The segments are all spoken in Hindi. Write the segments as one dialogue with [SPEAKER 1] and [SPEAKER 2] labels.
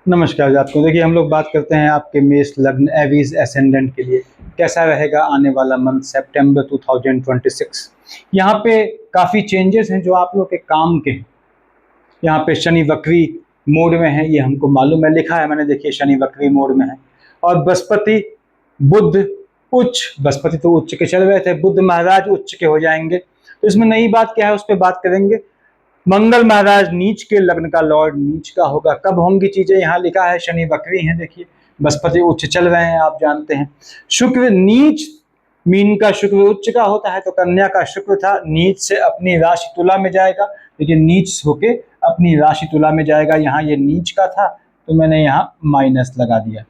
[SPEAKER 1] नमस्कार आपको। देखिए, हम लोग बात करते हैं आपके मेष लग्न एवीज एसेंडेंट के लिए कैसा रहेगा आने वाला मंथ सितंबर 2026। यहाँ पे काफ़ी चेंजेस हैं जो आप लोग के काम के हैं। यहाँ पे शनि वक्री मोड में है, ये हमको मालूम है, लिखा है मैंने। देखिए, शनि वक्री मोड में है और बृहस्पति बुध उच्च, बृहस्पति तो उच्च के चल रहे थे, बुध महाराज उच्च के हो जाएंगे। तो इसमें नई बात क्या है उस पर बात करेंगे। मंगल महाराज नीच के लग्न का लॉर्ड नीच का होगा। कब होंगी चीजें, यहाँ लिखा है शनि वक्री हैं। देखिए, बृहस्पति उच्च चल रहे हैं, आप जानते हैं। शुक्र नीच, मीन का शुक्र उच्च का होता है, तो कन्या का शुक्र था, नीच से अपनी राशि तुला में जाएगा। लेकिन नीच होके अपनी राशि तुला में जाएगा। यहाँ ये नीच का था तो मैंने यहाँ माइनस लगा दिया।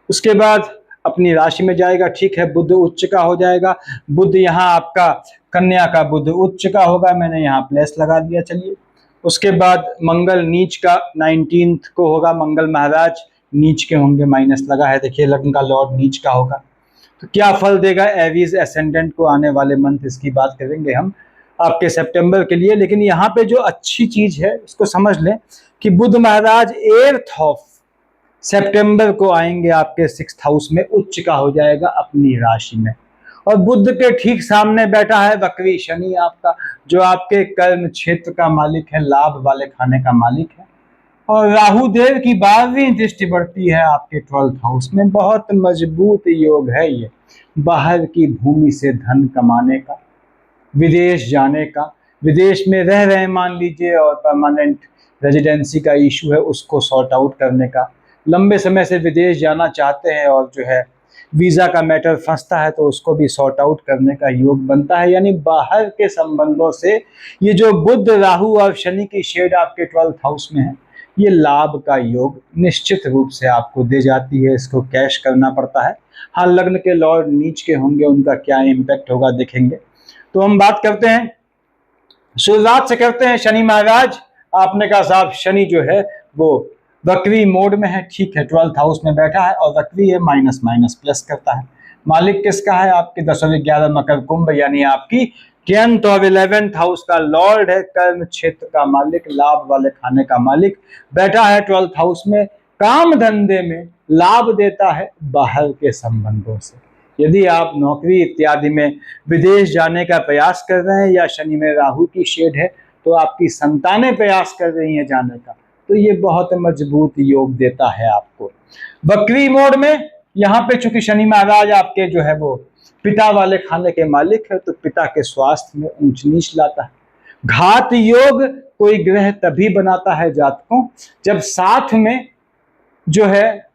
[SPEAKER 1] उसके बाद अपनी राशि में जाएगा, ठीक है। बुध उच्च का हो जाएगा। बुध यहाँ आपका कन्या का बुध उच्च का होगा, मैंने यहाँ प्लस लगा दिया। चलिए, उसके बाद मंगल नीच का 19 को होगा। मंगल महाराज नीच के होंगे, माइनस लगा है। देखिए, लग्न का लॉर्ड नीच का होगा। तो क्या फल देगा एवीज एसेंडेंट को आने वाले मंथ, इसकी बात करेंगे हम आपके सितंबर के लिए। लेकिन यहाँ पे जो अच्छी चीज है उसको समझ लें कि बुध महाराज 8 ऑफ सितंबर को आएंगे आपके 6th हाउस में, उच्च का हो जाएगा अपनी राशि में। और बुध के ठीक सामने बैठा है वक्री शनि आपका, जो आपके कर्म क्षेत्र का मालिक है, लाभ वाले खाने का मालिक है। और राहु देव की 12वीं दृष्टि बढ़ती है आपके 12th हाउस में। बहुत मजबूत योग है ये, बाहर की भूमि से धन कमाने का, विदेश जाने का, विदेश में रह रहे मान लीजिए और परमानेंट रेजिडेंसी का इशू है उसको सॉर्ट आउट करने का, लंबे समय से विदेश जाना चाहते हैं और जो है वीज़ा का मैटर फंसता है तो उसको भी सॉर्ट आउट करने का योग बनता है। यानी बाहर के संबंधों से ये जो बुध राहु और शनि की शेड आपके 12th हाउस में है, ये लाभ का योग निश्चित रूप से आपको दे जाती है। इसको कैश करना पड़ता है। हाँ, लग्न के लॉर्ड नीच के होंगे, उनका क्या इम्पैक्ट होगा देखेंगे। तो हम बात करते हैं, शुरुआत से करते हैं शनि महाराज। आपने कहा साहब शनि जो है वो वक्री मोड में है, ठीक है, 12th हाउस में बैठा है और वक्री है, माइनस माइनस प्लस करता है। मालिक किसका है? आपके 10 और 11 मकर कुंभ, यानी आपकी 10th और 11th हाउस का लॉर्ड है, कर्म क्षेत्र का मालिक, लाभ वाले खाने का मालिक बैठा है 12th हाउस में। काम धंधे में लाभ देता है बाहर के संबंधों से। यदि आप नौकरी इत्यादि में विदेश जाने का प्रयास कर रहे हैं या शनि में राहु की शेड है तो आपकी संतानें प्रयास कर रही हैं जाने का, तो ये बहुत मजबूत योग देता है आपको। वक्री मोड में यहाँ पे चूंकि शनि महाराज आपके जो है वो पिता वाले खाने के मालिक है, तो पिता के स्वास्थ्य में ऊंच नीच लाता है। घात योग कोई ग्रह तभी बनाता है जातकों जब साथ में जो है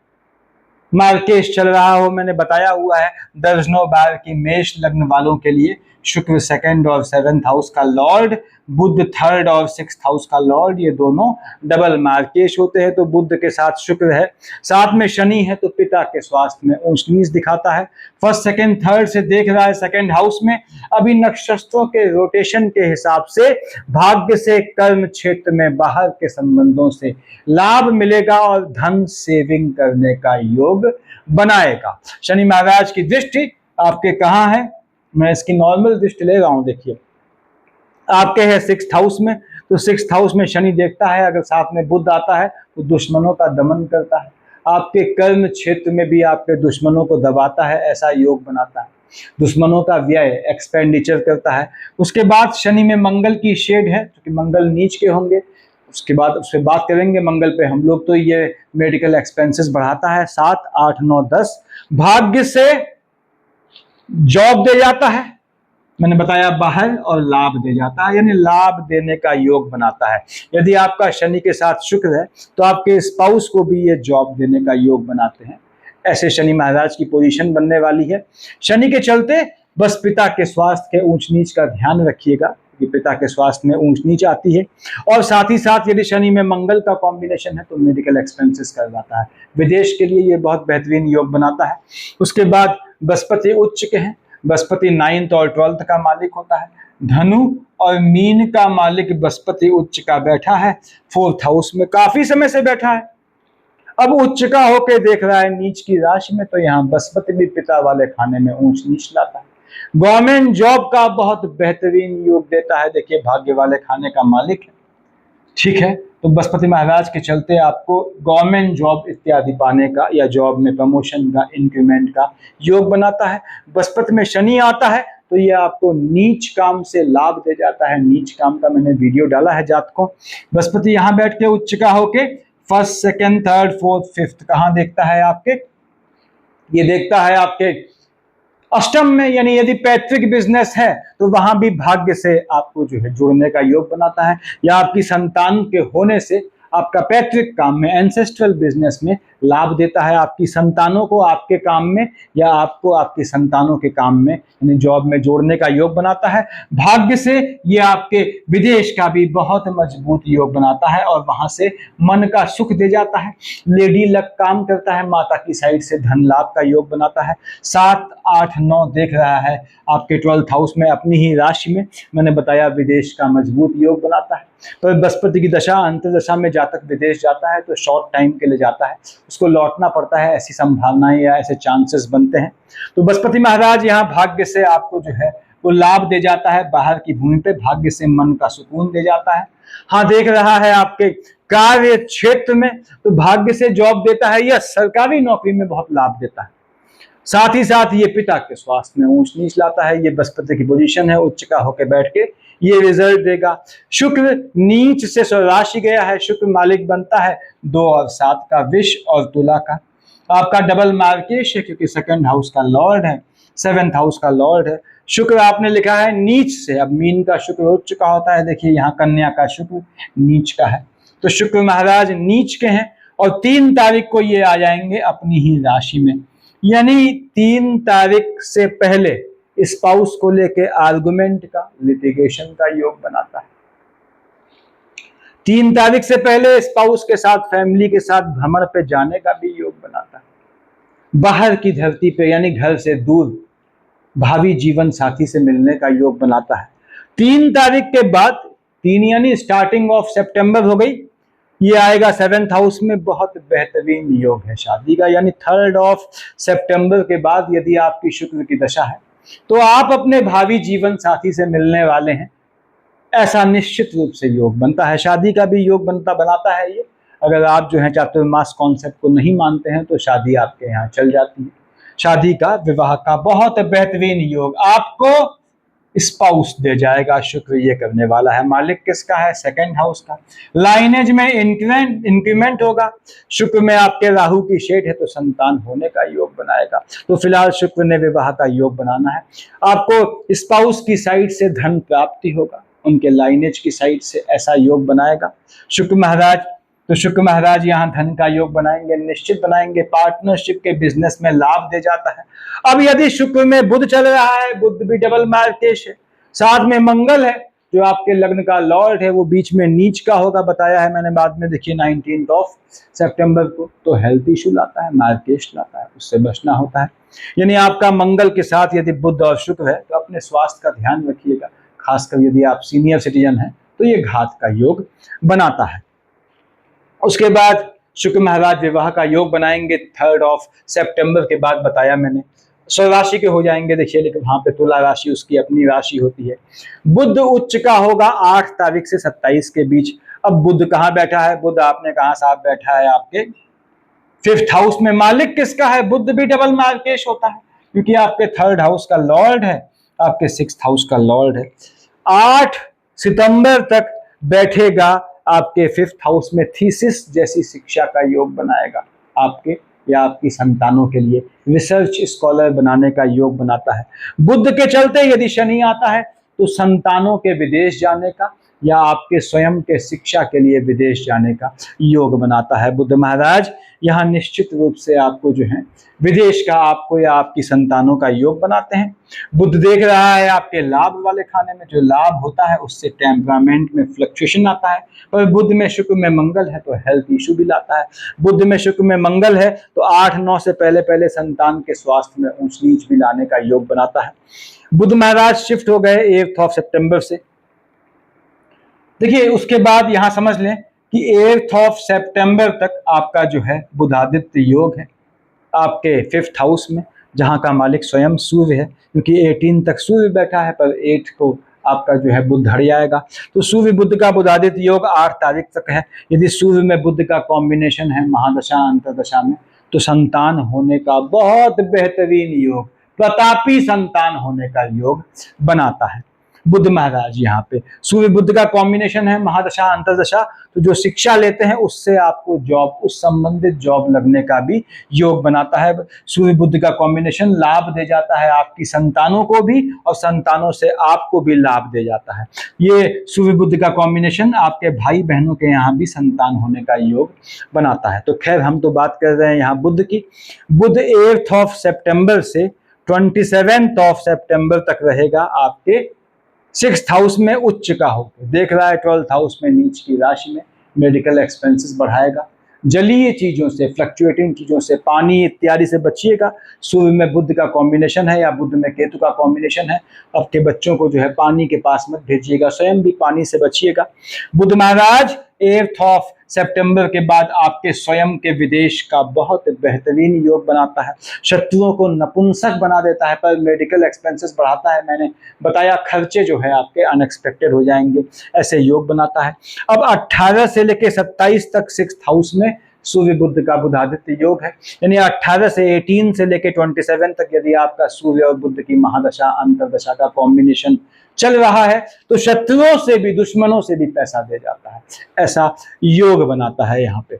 [SPEAKER 1] मार्केश चल रहा हो। मैंने बताया हुआ है दर्जनों बार की मेष लग्न वालों के लिए शुक्र 2nd और 7th हाउस का लॉर्ड, बुध 3rd और 6th हाउस का लॉर्ड, ये दोनों डबल मार्केश होते हैं। तो बुध के साथ शुक्र है, साथ में शनि है, तो पिता के स्वास्थ्य में ऊंच नीच दिखाता है। 1st 2nd 3rd से देख रहा है 2nd हाउस में। अभी नक्षत्रों के रोटेशन के हिसाब से भाग्य से, कर्म क्षेत्र में बाहर के संबंधों से लाभ मिलेगा और धन सेविंग करने का योग बनाएगा। शनि महाराज की दृष्टि आपके कहाँ है? मैं इसकी नॉर्मल दृष्टि ले रहा हूं। देखिए, आपके है 6th हाउस में, तो 6th हाउस में शनि देखता है, अगर साथ में बुध आता है तो दुश्मनों का दमन करता है। आपके कर्म क्षेत्र में भी आपके दुश्मनों को दबाता है, ऐसा योग बनाता है। दुश्मनों का व्यय, एक्सपेंडिचर करता है। उसके बाद शनि में मंगल की शेड है, क्योंकि मंगल नीच के होंगे। उसके बाद उस पर बात करेंगे मंगल पे हम लोग। तो ये मेडिकल एक्सपेंसेस बढ़ाता है, 7, 8, 9, 10। भाग्य से जॉब दे जाता है, मैंने बताया बाहर, और लाभ दे जाता है, यानी लाभ देने का योग बनाता है। यदि आपका शनि के साथ शुक्र है तो आपके स्पाउस को भी ये जॉब देने का योग बनाते हैं। ऐसे शनि महाराज की पोजीशन बनने वाली है। शनि के चलते बस पिता के स्वास्थ्य के ऊंच नीच का ध्यान रखिएगा कि पिता के स्वास्थ्य में ऊंच नीच आती है। और साथ ही साथ यदि शनि में मंगल का कॉम्बिनेशन है तो मेडिकल एक्सपेंसेस करवाता है। विदेश के लिए ये बहुत बेहतरीन योग बनाता है। उसके बाद बृहस्पति उच्च के हैं। बृहस्पति 9th और 12th का मालिक होता है। धनु और मीन का मालिक बृहस्पति उच्च का बैठा है 4th हाउस में, काफी समय से बैठा है। अब उच्च का होके देख रहा है नीच की राशि में, तो यहाँ बृहस्पति भी पिता वाले खाने में ऊंच नीच लाता है। गवर्नमेंट जॉब का बहुत बेहतरीन योग देता है। देखिए, भाग्य वाले खाने का मालिक है, ठीक है, तो बृहस्पति महाराज के चलते आपको गवर्नमेंट जॉब इत्यादि पाने का या जॉब में प्रमोशन का, इंक्रीमेंट का योग बनाता है। बृहस्पति में शनि आता है तो ये आपको नीच काम से लाभ दे जाता है। नीच काम का मैंने वीडियो डाला है जातकों। बृहस्पति यहाँ बैठ के उच्च का होके first, second, third, fourth, fifth कहाँ देखता है आपके? ये देखता है आपके अष्टम में, यानी यदि पैतृक बिजनेस है तो वहां भी भाग्य से आपको जो है जुड़ने का योग बनाता है, या आपकी संतान के होने से आपका पैतृक काम में, एंसेस्ट्रल बिजनेस में लाभ देता है। आपकी संतानों को आपके काम में या आपको आपकी संतानों के काम में यानी जॉब में जोड़ने का योग बनाता है। भाग्य से ये आपके विदेश का भी बहुत मजबूत योग बनाता है और वहां से मन का सुख दे जाता है। लेडी लक काम करता है, माता की साइड से धन लाभ का योग बनाता है। 7, 8, 9 देख रहा है आपके 12th हाउस में अपनी ही राशि में, मैंने बताया विदेश का मजबूत योग बनाता है। तो बृहस्पति की दशा अंतर्दशा में जातक विदेश जाता है तो शॉर्ट टाइम के लिए जाता है, उसको लौटना पड़ता है, ऐसी संभावनाएं या ऐसे चांसेस बनते हैं। तो बृहस्पति महाराज यहाँ भाग्य से आपको जो है वो लाभ दे जाता है, बाहर की भूमि पे भाग्य से मन का सुकून दे जाता है। हाँ, देख रहा है आपके कार्य क्षेत्र में तो भाग्य से जॉब देता है या सरकारी नौकरी में बहुत लाभ देता है। साथ ही साथ ये पिता के स्वास्थ्य में ऊंच नीच लाता है। ये बृहस्पति की पोजीशन है, उच्च का होकर बैठ के ये रिजल्ट देगा। शुक्र नीच से स्वराशि गया है, शुक्र मालिक बनता है 2 और 7 का, विष और तुला का। आपका डबल मार्केश है क्योंकि सेकंड हाउस का लॉर्ड है, 7th हाउस का लॉर्ड है। शुक्र आपने लिखा है नीच से, अब मीन का शुक्र उच्च का होता है, देखिए यहाँ कन्या का शुक्र नीच का है, तो शुक्र महाराज नीच के हैं और 3 तारीख को ये आ जाएंगे अपनी ही राशि में। यानी 3 तारीख से पहले स्पाउस को लेके आर्गुमेंट का, लिटिगेशन का योग बनाता है। 3 तारीख से पहले स्पाउस के साथ, फैमिली के साथ भ्रमण पे जाने का भी योग बनाता है। बाहर की धरती पे यानी घर से दूर भावी जीवन साथी से मिलने का योग बनाता है। 3 तारीख के बाद, 3 यानी स्टार्टिंग ऑफ सितंबर हो गई, ये आएगा 7th हाउस में, बहुत बेहतरीन योग है शादी का। यानी 3rd ऑफ सितंबर के बाद यदि आपकी शुक्र की दशा है तो आप अपने भावी जीवन साथी से मिलने वाले हैं, ऐसा निश्चित रूप से योग बनता है। शादी का भी योग बनाता है ये। अगर आप जो है चातुर्मास कॉन्सेप्ट को नहीं मानते हैं तो शादी आपके यहाँ चल जाती है। शादी का, विवाह का बहुत बेहतरीन योग आपको स्पाउस दे जाएगा। शुक्र ये करने वाला है। मालिक किसका है? 2nd हाउस का। लाइनेज में इंक्रीमेंट होगा। शुक्र में आपके राहु की शेड है तो संतान होने का योग बनाएगा। तो फिलहाल शुक्र ने विवाह का योग बनाना है। आपको स्पाउस की साइड से धन प्राप्ति होगा, उनके लाइनेज की साइड से ऐसा योग बनाएगा शुक्र महाराज। तो शुक्र महाराज यहाँ धन का योग बनाएंगे, निश्चित बनाएंगे। पार्टनरशिप के बिजनेस में लाभ दे जाता है। अब यदि शुक्र में बुध चल रहा है, बुध भी डबल मार्केश है, साथ में मंगल है जो आपके लग्न का लॉर्ड है, वो बीच में नीच का होगा, बताया है मैंने बाद में। देखिए 19th ऑफ सितंबर को तो हेल्थ इशू लाता है, मार्केश लाता है, उससे बचना होता है। यानी आपका मंगल के साथ यदि बुध और शुक्र है तो अपने स्वास्थ्य का ध्यान रखिएगा, खासकर यदि आप सीनियर सिटीजन हैं तो ये घात का योग बनाता है। उसके बाद शुक्र महाराज विवाह का योग बनाएंगे 3rd ऑफ सितंबर के बाद, बताया मैंने। स्वराशि के हो जाएंगे, देखिए, लेकिन वहां पे तुला राशि उसकी अपनी राशि होती है। बुध उच्च का होगा 8 तारीख से 27 के बीच। अब बुध कहाँ बैठा है? बुध आपने कहा साहब बैठा है आपके 5th हाउस में। मालिक किसका है? बुध भी डबल मार्केश होता है क्योंकि आपके 3rd हाउस का लॉर्ड है, आपके 6th हाउस का लॉर्ड है। 8 सितंबर तक बैठेगा आपके 5th हाउस में, थीसिस जैसी शिक्षा का योग बनाएगा आपके या आपकी संतानों के लिए, रिसर्च स्कॉलर बनाने का योग बनाता है। बुध के चलते यदि शनि आता है तो संतानों के विदेश जाने का या आपके स्वयं के शिक्षा के लिए विदेश जाने का योग बनाता है बुध महाराज। यहाँ निश्चित रूप से आपको जो है विदेश का, आपको या आपकी संतानों का योग बनाते हैं। बुध देख रहा है आपके लाभ वाले खाने में, जो लाभ होता है उससे टेम्परामेंट में फ्लक्चुएशन आता है। पर बुध में शुक्र में मंगल है तो हेल्थ इशू भी लाता है। बुध में शुक्र में मंगल है तो 8-9 से पहले संतान के स्वास्थ्य में ऊंच नीच भी लाने का योग बनाता है। बुध महाराज शिफ्ट हो गए 8th ऑफ सितंबर से। देखिए उसके बाद यहां समझ लें कि 8th ऑफ सितंबर तक आपका जो है बुधादित्य योग है आपके 5th हाउस में, जहां का मालिक स्वयं सूर्य है, क्योंकि 18 तक सूर्य बैठा है पर 8 को आपका जो है बुध हट जाएगा। तो सूर्य बुध का बुधादित्य योग 8 तारीख तक है। यदि सूर्य में बुध का कॉम्बिनेशन है महादशा अंतरदशा में, तो संतान होने का बहुत बेहतरीन योग, प्रतापी संतान होने का योग बनाता है बुध महाराज। यहाँ पे सूर्य बुध का कॉम्बिनेशन है महादशा अंतरदशा, तो जो शिक्षा लेते हैं उससे आपको जॉब, उस संबंधित जॉब लगने का भी योग बनाता है। सूर्य बुध का कॉम्बिनेशन लाभ दे जाता है आपकी संतानों को भी, और संतानों से आपको भी लाभ दे जाता है। ये सूर्य बुध का कॉम्बिनेशन आपके भाई बहनों के यहाँ भी संतान होने का योग बनाता है। तो खैर हम तो बात कर रहे हैं यहाँ बुध की। बुध 8 सितंबर से 27 सितंबर तक रहेगा आपके 6th हाउस में उच्च का होकर, देख रहा है 12th हाउस में नीच की राशि में। मेडिकल एक्सपेंसेस बढ़ाएगा, जलीय चीजों से, फ्लक्चुएटिंग चीजों से, पानी इत्यादि से बचिएगा। सूर्य में बुध का कॉम्बिनेशन है या बुध में केतु का कॉम्बिनेशन है, आपके बच्चों को जो है पानी के पास मत भेजिएगा, स्वयं भी पानी से बचिएगा। बुध महाराज 8 सितंबर के बाद आपके स्वयं के विदेश का बहुत बेहतरीन योग बनाता है। शत्रुओं को नपुंसक बना देता है, पर मेडिकल एक्सपेंसेस बढ़ाता है। मैंने बताया खर्चे जो है आपके अनएक्सपेक्टेड हो जाएंगे, ऐसे योग बनाता है। अब 18 से लेकर 27 तक 6th हाउस में सूर्य बुध का बुधादित्य योग है। यानी 18 से 18 से लेकर 27 तक यदि आपका सूर्य और बुध की महादशा अंतरदशा का कॉम्बिनेशन चल रहा है, तो शत्रुओं से भी, दुश्मनों से भी पैसा दे जाता है, ऐसा योग बनाता है। यहाँ पे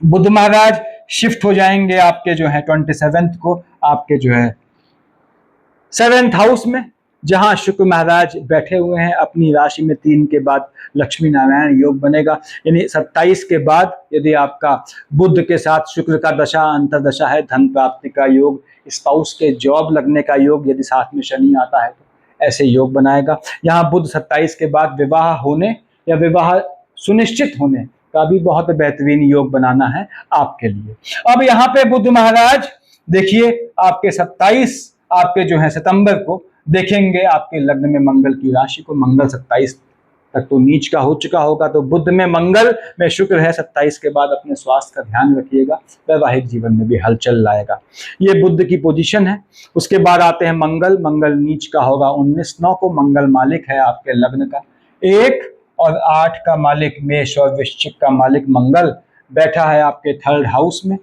[SPEAKER 1] बुध महाराज शिफ्ट हो जाएंगे आपके जो है 27 को आपके जो है 7th हाउस में, जहां शुक्र महाराज बैठे हुए हैं अपनी राशि में। 3 के बाद लक्ष्मी नारायण योग बनेगा। यानी 27 के बाद यदि आपका बुध के साथ शुक्र का दशा अंतरदशा है, धन प्राप्ति का योग, स्पाउस के जॉब लगने का योग, यदि साथ में शनि आता है तो ऐसे योग बनाएगा। यहाँ बुध 27 के बाद विवाह होने या विवाह सुनिश्चित होने का भी बहुत बेहतरीन योग बनाना है आपके लिए। अब यहाँ पे बुध महाराज देखिए आपके 27 आपके जो है सितंबर को देखेंगे आपके लग्न में मंगल की राशि को। मंगल 27 तक तो नीच का हो चुका होगा, तो बुध में मंगल में शुक्र है। 27 के बाद अपने स्वास्थ्य का ध्यान रखिएगा, वैवाहिक जीवन में भी हलचल लाएगा। ये बुध की पोजीशन है। उसके बाद आते हैं मंगल। मंगल नीच का होगा 19/9 को। मंगल मालिक है आपके लग्न का 1 और 8 का मालिक, मेष और वृश्चिक का मालिक मंगल बैठा है आपके 3rd हाउस में।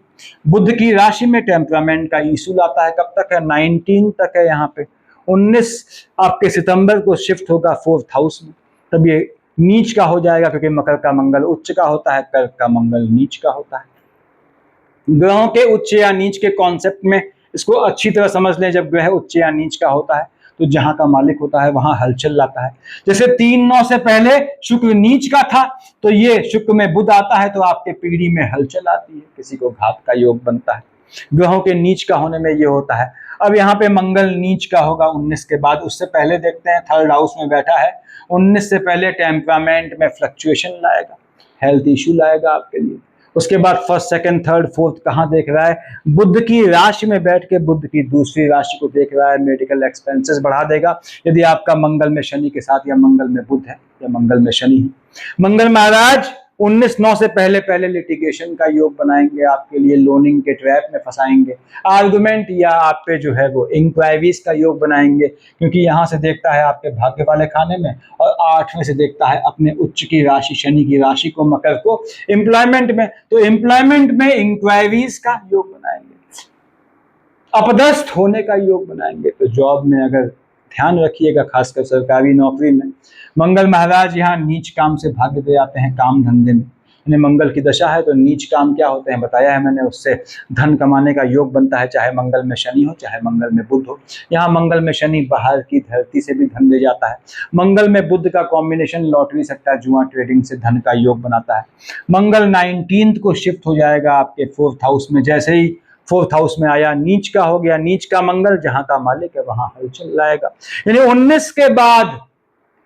[SPEAKER 1] बुध की राशि में टेम्परामेंट का इशू आता है। कब तक है? 19 तक है। यहाँ पे 19 आपके सितंबर को शिफ्ट होगा 4th हाउस में, तब ये नीच का हो जाएगा, क्योंकि मकर का मंगल उच्च का होता है, कर्क का मंगल नीच का होता है। ग्रहों के उच्च या नीच के कॉन्सेप्ट में इसको अच्छी तरह समझ लें। जब ग्रह उच्च या नीच का होता है तो जहां का मालिक होता है वहां हलचल लाता है। जैसे 3/9 से पहले शुक्र नीच का था, तो ये शुक्र में बुध आता है तो आपके पीढ़ी में हलचल आती है, किसी को घात का योग बनता है। ग्रहों के नीच का होने में ये होता है। अब यहाँ पे मंगल नीच का होगा 19 के बाद। उससे पहले देखते हैं 3rd हाउस में बैठा है। 19 से पहले टेम्परामेंट में फ्लक्चुएशन लाएगा, हेल्थ इश्यू लाएगा आपके लिए। उसके बाद 1st, 2nd, 3rd, 4th कहाँ देख रहा है? बुध की राशि में बैठ के बुध की दूसरी राशि को देख रहा है। मेडिकल एक्सपेंसेस बढ़ा देगा यदि आपका मंगल में शनि के साथ, या मंगल में बुध है या मंगल में शनि है। मंगल महाराज 19/9 से पहले लिटिगेशन का योग बनाएंगे आपके लिए, लोनिंग के ट्रैप में फंसाएंगे, आर्गुमेंट या आप पे जो है वो इंक्वायरीज का योग बनाएंगे, क्योंकि यहाँ से देखता है आपके भाग्य वाले खाने में, और 8वें से देखता है अपने उच्च की राशि शनि की राशि को, मकर को, एम्प्लॉयमेंट में। तो एम्प्लॉयमेंट में इंक्वायरीज का योग बनाएंगे, अपदस्थ होने का योग बनाएंगे। तो जॉब में अगर ध्यान रखिएगा, खासकर सरकारी नौकरी में। मंगल महाराज यहाँ नीच काम से भाग्य दे जाते हैं काम धंधे में। यानी मंगल की दशा है तो नीच काम क्या होते हैं बताया है मैंने, उससे धन कमाने का योग बनता है, चाहे मंगल में शनि हो चाहे मंगल में बुध हो। यहाँ मंगल में शनि बाहर की धरती से भी धन दे जाता है। मंगल में बुध का कॉम्बिनेशन लॉटरी, सट्टा, जुआ, ट्रेडिंग से धन का योग बनाता है। मंगल 19 को शिफ्ट हो जाएगा आपके 4th हाउस में। जैसे ही 4th हाउस में आया, नीच का हो गया। नीच का मंगल जहां का मालिक है वहां हलचल लाएगा। यानी 19 के बाद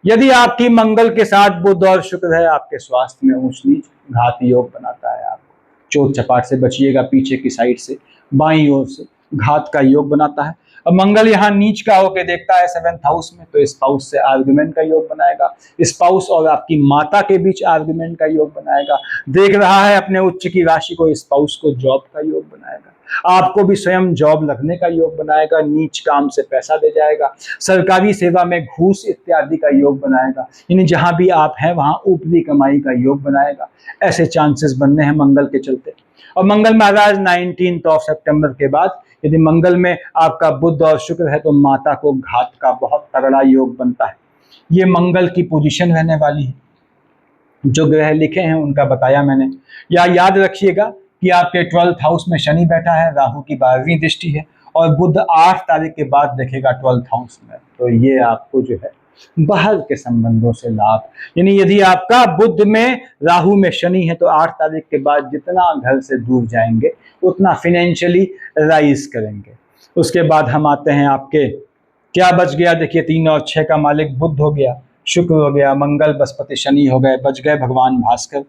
[SPEAKER 1] यदि आपकी मंगल के साथ बुध और शुक्र है, आपके स्वास्थ्य में ऊंच नीच घात योग बनाता है। आपको चोट चपाट से बचिएगा, पीछे की साइड से, बाईं ओर से घात का योग बनाता है। अब मंगल यहाँ नीच का होकर देखता है 7th हाउस में, तो स्पाउस से आर्गुमेंट का योग बनाएगा। स्पाउस और आपकी माता के बीच आर्गुमेंट का योग बनाएगा। देख रहा है अपने उच्च की राशि को, स्पाउस को जॉब का योग बनाएगा। आपको भी स्वयं जॉब लगने का योग बनाएगा, नीच काम से पैसा दे जाएगा, सरकारी सेवा में घूस इत्यादि का योग बनाएगा, यानी जहां भी आप हैं वहां ऊपरी कमाई का योग बनाएगा। ऐसे चांसेस बनने हैं मंगल के चलते। और मंगल महाराज 19 सितंबर के बाद यदि मंगल में आपका बुध और शुक्र है तो माता को घात का बहुत तगड़ा योग बनता है। ये मंगल की पोजीशन रहने वाली है। जो ग्रह लिखे हैं उनका बताया मैंने। या याद रखिएगा कि आपके 12th हाउस में शनि बैठा है, राहु की 12वीं दृष्टि है, और बुध 8 तारीख के बाद देखेगा 12th हाउस में। तो ये आपको जो है बाहर के संबंधों से लाभ, यानी यदि आपका बुध में राहु में शनि है तो 8 तारीख के बाद जितना घर से दूर जाएंगे उतना फिनेंशियली राइज करेंगे। उसके बाद हम आते हैं आपके, क्या बच गया देखिए, 3 और 6 का मालिक बुध हो गया, शुक्र हो गया, मंगल बृहस्पति शनि हो गए, बच गए भगवान भास्कर।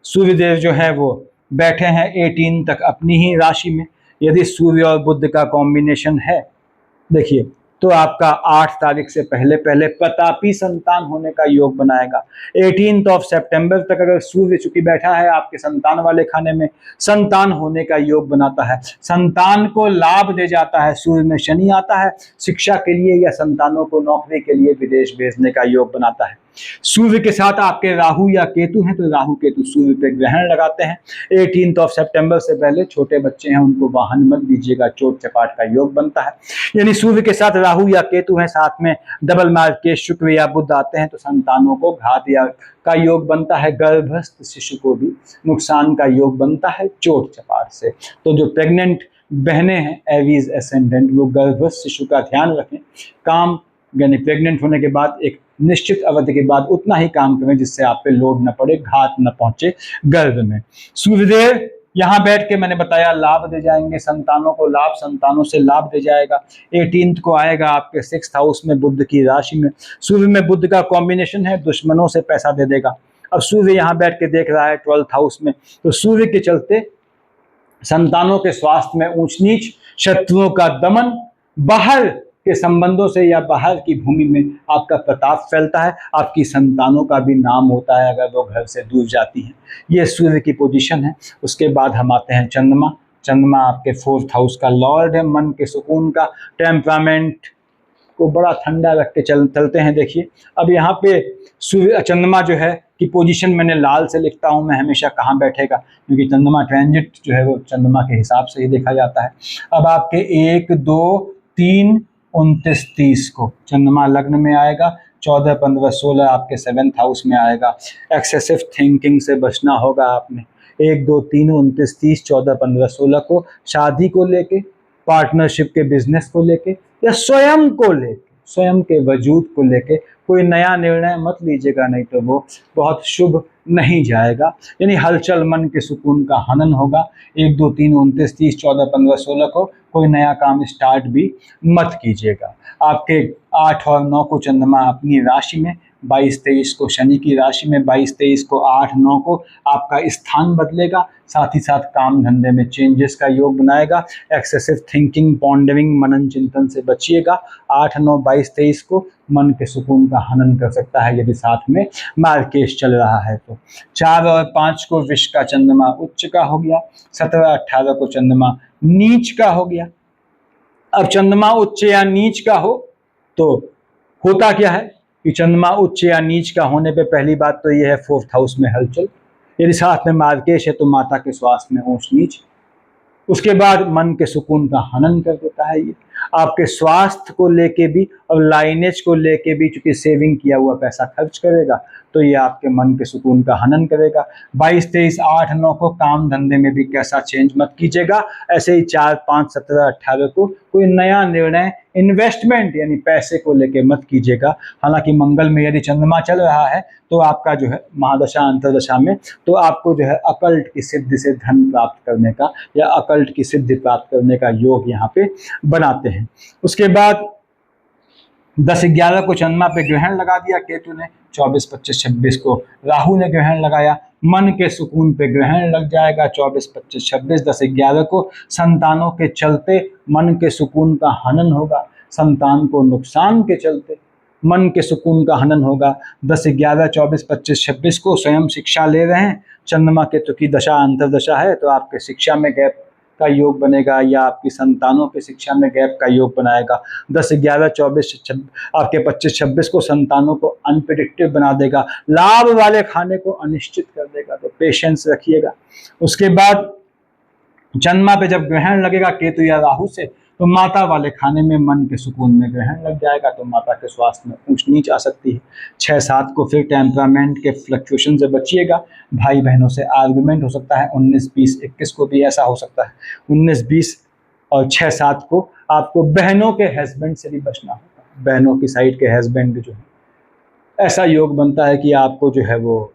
[SPEAKER 1] सूर्यदेव जो है वो बैठे हैं 18 तक अपनी ही राशि में। यदि सूर्य और बुध का कॉम्बिनेशन है देखिए तो आपका 8 तारीख से पहले पहले प्रतापी संतान होने का योग बनाएगा। 18 सितंबर तक अगर सूर्य चूंकि बैठा है आपके संतान वाले खाने में, संतान होने का योग बनाता है, संतान को लाभ दे जाता है। सूर्य में शनि आता है, शिक्षा के लिए या संतानों को नौकरी के लिए विदेश भेजने का योग बनाता है। सूर्य के साथ आपके राहु या केतु हैं तो राहु केतु सूर्य पे ग्रहण लगाते हैं। 18 सितंबर से पहले छोटे बच्चे हैं उनको वाहन मत दीजिएगा, चोट चपाट का योग बनता है। यानी सूर्य के साथ राहु या केतु हैं, साथ में डबल मार्क के शुक्र या बुध आते हैं तो संतानों को घात या का योग बनता है। गर्भस्थ शिशु को भी नुकसान का योग बनता है चोट चपाट से। तो जो प्रेग्नेंट बहनें हैं एवीज एसेंडेंट, वो गर्भस्थ शिशु का ध्यान रखें। काम यानी प्रेग्नेंट होने के बाद एक निश्चित अवधि के बाद उतना ही काम करें जिससे आप पे लोड न पड़े, घात न पहुंचे गर्भ में। सूर्यदेव यहाँ बैठ के मैंने बताया लाभ दे जाएंगे, संतानों को लाभ, संतानों से लाभ दे जाएगा। 18 को आएगा आपके 6th हाउस में बुध की राशि में। सूर्य में बुध का कॉम्बिनेशन है, दुश्मनों से पैसा दे देगा। अब सूर्य यहाँ बैठ के देख रहा है 12th हाउस में, तो सूर्य के चलते संतानों के स्वास्थ्य में ऊंच नीच, शत्रुओं का दमन, बाहर के संबंधों से या बाहर की भूमि में आपका प्रताप फैलता है, आपकी संतानों का भी नाम होता है अगर वो घर से दूर जाती हैं। ये सूर्य की पोजीशन है। उसके बाद हम आते हैं चंद्रमा। चंद्रमा आपके 4th हाउस का लॉर्ड है, मन के सुकून का, टेम्परामेंट को बड़ा ठंडा रख के चलते हैं। देखिए अब यहाँ पे सूर्य चंद्रमा जो है कि पोजीशन मैंने लाल से लिखता हूँ मैं हमेशा, कहाँ बैठेगा, क्योंकि चंद्रमा ट्रांजिट जो है वो चंद्रमा के हिसाब से ही देखा जाता है। अब आपके 1, 2, 3, 29, 30 को चंद्रमा लग्न में आएगा। 14, 15, 16 आपके 7th हाउस में आएगा। एक्सेसिव थिंकिंग से बचना होगा आपने। 1, 2, 3, 29, 30, 14, 15, 16 को शादी को लेके, पार्टनरशिप के बिजनेस को लेके या स्वयं को लेके, स्वयं के वजूद को लेके कोई नया निर्णय मत लीजिएगा, नहीं तो वो बहुत शुभ नहीं जाएगा। यानी हलचल, मन के सुकून का हनन होगा। 1, 2, 3, 29, 30, 14, 15, 16 को कोई नया काम स्टार्ट भी मत कीजिएगा। आपके 8 और 9 को चंद्रमा अपनी राशि में, 22, 23 को शनि की राशि में, 22, 23 को 8, 9 को आपका स्थान बदलेगा। साथ ही साथ काम धंधे में चेंजेस का योग बनाएगा। एक्सेसिव थिंकिंग, पॉन्डरिंग, मनन चिंतन से बचिएगा। 8, 9, 22, 23 को मन के सुकून का हनन कर सकता है यदि साथ में मार्केश चल रहा है तो। 4 और 5 को विष का चंद्रमा उच्च का हो गया। 17, 18 को चंद्रमा नीच का हो गया। अब चंद्रमा उच्च या नीच का हो तो होता क्या है कि चंद्रमा उच्च या नीच का होने पे पहली बात तो यह है 4th हाउस में हलचल, यदि साथ में मार्केश है तो माता के स्वास्थ्य में ऊंच नीच। उसके बाद मन के सुकून का हनन कर देता है। ये आपके स्वास्थ्य को लेके भी और लाइनेज को लेके भी, चूंकि सेविंग किया हुआ पैसा खर्च करेगा तो ये आपके मन के सुकून का हनन करेगा। 22, 23, 8, 9 को काम धंधे में भी कैसा चेंज मत कीजिएगा। ऐसे ही 4, 5, 17, 18 को कोई नया निर्णय इन्वेस्टमेंट यानी पैसे को लेके मत कीजिएगा। हालांकि मंगल में यदि चंद्रमा चल रहा है तो आपका जो है महादशा अंतरदशा में तो आपको जो है अकल्ट की सिद्धि से धन प्राप्त करने का या अकल्ट की सिद्धि प्राप्त करने का योग यहाँ पे बनाते हैं। उसके बाद 10, 11 को चंद्रमा पे ग्रहण लगा दिया केतु ने। 24, 25, 26 को राहु ने ग्रहण लगाया। मन के सुकून पे ग्रहण लग जाएगा 24, 25, 26, 10, 11 को। संतानों के चलते मन के सुकून का हनन होगा। संतान को नुकसान के चलते मन के सुकून का हनन होगा। 10, 11, 24, 25, 26 को स्वयं शिक्षा ले रहे हैं, चंद्रमा केतु की दशा अंतरदशा है तो आपके शिक्षा में गैप का योग बनेगा या आपकी संतानों की शिक्षा में गैप का योग बनाएगा। 10, 11, 24, आपके 25, 26 को संतानों को अनप्रेडिक्टिव बना देगा, लाभ वाले खाने को अनिश्चित कर देगा। तो पेशेंस रखिएगा। उसके बाद जन्मा पे जब ग्रहण लगेगा केतु या राहु से, तो माता वाले खाने में मन के सुकून में ग्रहण लग जाएगा, तो माता के स्वास्थ्य में ऊंच नीच आ सकती है। 6-7 को फिर टेम्परामेंट के फ्लक्चुएशन से बचिएगा। भाई बहनों से आर्गुमेंट हो सकता है। 19, 20, 21 को भी ऐसा हो सकता है। 19, 20 और 6-7 को आपको बहनों के हस्बैंड से भी बचना होता है। बहनों की साइड के हस्बैंड जो है, ऐसा योग बनता है कि आपको जो है वो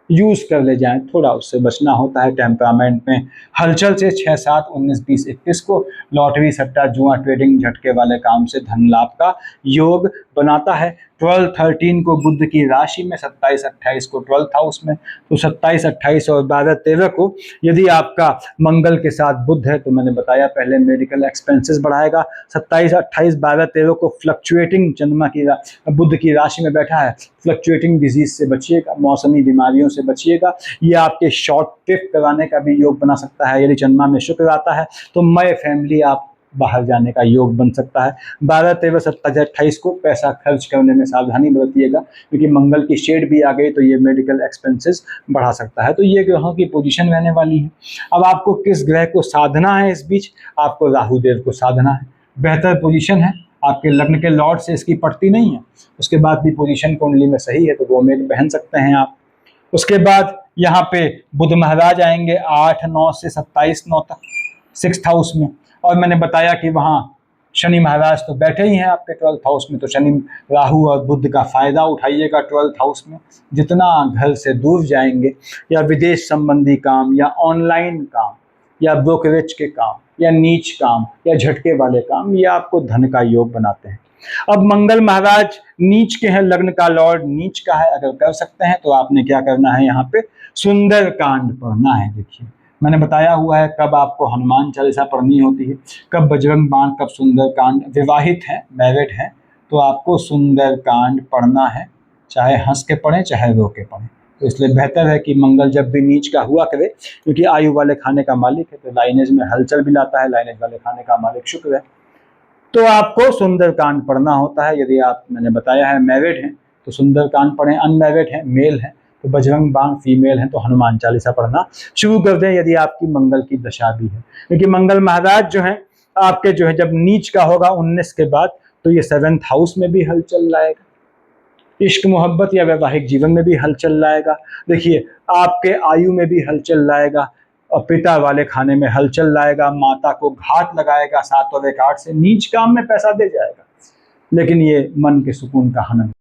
[SPEAKER 1] यूज़ कर ले जाएं, थोड़ा उससे बचना होता है। टेम्परामेंट में हलचल से 6-7, 19, 20, 21 को लॉटरी, सट्टा, जुआ, ट्रेडिंग, झटके वाले काम से धन लाभ का योग बनाता है। 12, 13 को बुध की राशि में, 27, 28 को 12th हाउस में। तो 27, 28 और 12, 13 को यदि आपका मंगल के साथ बुध है तो मैंने बताया पहले मेडिकल एक्सपेंसेस बढ़ाएगा। 27, 28, 12, 13 को फ्लक्चुएटिंग चंद्रमा की बुध की राशि में बैठा है, फ्लक्चुएटिंग डिजीज से बचिएगा, मौसमी बीमारियों से बचिएगा। ये आपके शॉर्ट ट्रिप कराने का भी योग बना सकता है। यदि चंद्रमा में शुक्र आता है तो मय फैमिली आप बाहर जाने का योग बन सकता है। 12, 13, 27, 28 को पैसा खर्च करने में सावधानी बरतिएगा, क्योंकि मंगल की शेड भी आ गई तो ये मेडिकल एक्सपेंसेस बढ़ा सकता है। तो ये ग्रहों की पोजीशन रहने वाली है। अब आपको किस ग्रह को साधना है? इस बीच आपको राहु देव को साधना है। बेहतर पोजीशन है, आपके लग्न के लॉर्ड से इसकी पड़ती नहीं है। उसके बाद भी पोजीशन कुंडली में सही है तो गोमेद पहन सकते हैं आप। उसके बाद यहाँ पे बुध महाराज आएंगे 8, 9 से 27, 9 तक 6th हाउस में। और मैंने बताया कि वहाँ शनि महाराज तो बैठे ही हैं आपके 12th हाउस में। तो शनि, राहु और बुध का फायदा उठाइएगा 12th हाउस में। जितना घर से दूर जाएंगे या विदेश संबंधी काम या ऑनलाइन काम या ब्रोकरेज के काम या नीच काम या झटके वाले काम, ये आपको धन का योग बनाते हैं। अब मंगल महाराज नीच के हैं, लग्न का लॉर्ड नीच का है। अगर कर सकते हैं तो आपने क्या करना है, यहाँ पे सुंदर कांड पढ़ना है। देखिए मैंने बताया हुआ है कब आपको हनुमान चालीसा पढ़नी होती है, कब बजरंग बाण, कब सुंदर कांड। विवाहित हैं, मैरिड हैं, तो आपको सुंदर कांड पढ़ना है, चाहे हंस के पढ़ें चाहे रो के पढ़ें। तो इसलिए बेहतर है कि मंगल जब भी नीच का हुआ करे, क्योंकि आयु वाले खाने का मालिक है, तो लाइनेज में हलचल भी लाता है। लाइनेज वाले खाने का मालिक शुक्र है, तो आपको सुंदरकांड पढ़ना होता है। यदि आप, मैंने बताया है, मैरिड हैं तो सुंदरकांड पढ़ें, अनमैरिड हैं, मेल हैं तो बजरंग बाण, फीमेल हैं तो हनुमान चालीसा पढ़ना शुरू कर दें यदि आपकी मंगल की दशा भी है। क्योंकि मंगल महाराज जो हैं आपके जो है जब नीच का होगा 19 के बाद, तो ये 7th हाउस में भी हलचल लाएगा, इश्क मोहब्बत या वैवाहिक जीवन में भी हलचल लाएगा। देखिए आपके आयु में भी हलचल लाएगा और पिता वाले खाने में हलचल लाएगा, माता को घात लगाएगा, 7 और 1, 8 से नीच काम में पैसा दे जाएगा, लेकिन ये मन के सुकून का हनन।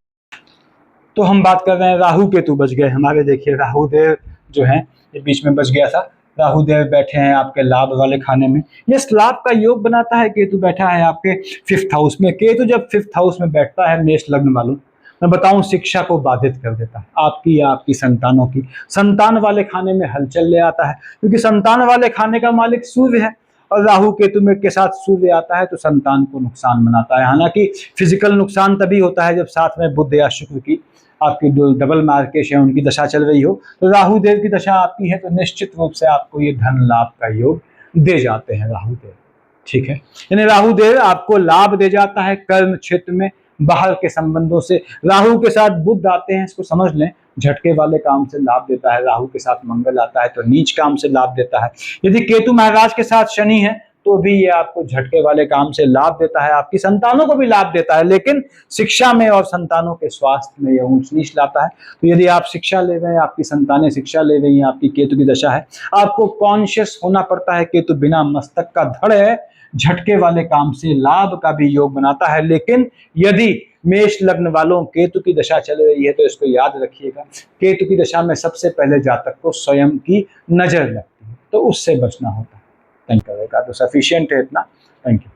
[SPEAKER 1] तो हम बात कर रहे हैं राहु केतु बच गए हमारे। देखिए राहु देव जो है ये बीच में बच गया था। राहु देव बैठे हैं आपके लाभ वाले खाने में, ये लाभ का योग बनाता है। केतु बैठा है आपके 5th हाउस में। केतु जब 5th हाउस में बैठता है मेष लग्न वालों, मैं बताऊं शिक्षा को बाधित कर देता है, आपकी या आपकी संतानों की। संतान वाले खाने में हलचल ले आता है, क्योंकि संतान वाले खाने का मालिक सूर्य है और राहु केतु में के साथ सूर्य आता है तो संतान को नुकसान बनाता है। हालांकि फिजिकल नुकसान तभी होता है जब साथ में बुध या शुक्र की आपकी डबल मार्केश है, उनकी दशा चल रही हो। तो राहु देव की दशा आपकी है तो निश्चित रूप से आपको ये धन लाभ का योग दे जाते हैं राहु देव। ठीक है, यानी राहु देव आपको लाभ दे जाता है कर्म क्षेत्र में, बाहर के संबंधों से। राहु के साथ बुध आते हैं, इसको समझ लें, झटके वाले काम से लाभ देता है। राहु के साथ मंगल आता है तो नीच काम से लाभ देता है। यदि केतु महाराज के साथ शनि है तो भी ये आपको झटके वाले काम से लाभ देता है, आपकी संतानों को भी लाभ देता है, लेकिन शिक्षा में और संतानों के स्वास्थ्य में यह ऊंच नीच लाता है। तो यदि आप शिक्षा ले रहे हैं, आपकी संतानें शिक्षा ले रही हैं, आपकी केतु की दशा है, आपको कॉन्शियस होना पड़ता है। केतु बिना मस्तक का धड़ है, झटके वाले काम से लाभ का भी योग बनाता है। लेकिन यदि मेष लग्न वालों केतु की दशा चल रही है तो इसको याद रखिएगा, केतु की दशा में सबसे पहले जातक को स्वयं की नजर लगती है, तो उससे बचना होता है। Thank you. तो सफिशिएंट है इतना। Thank you.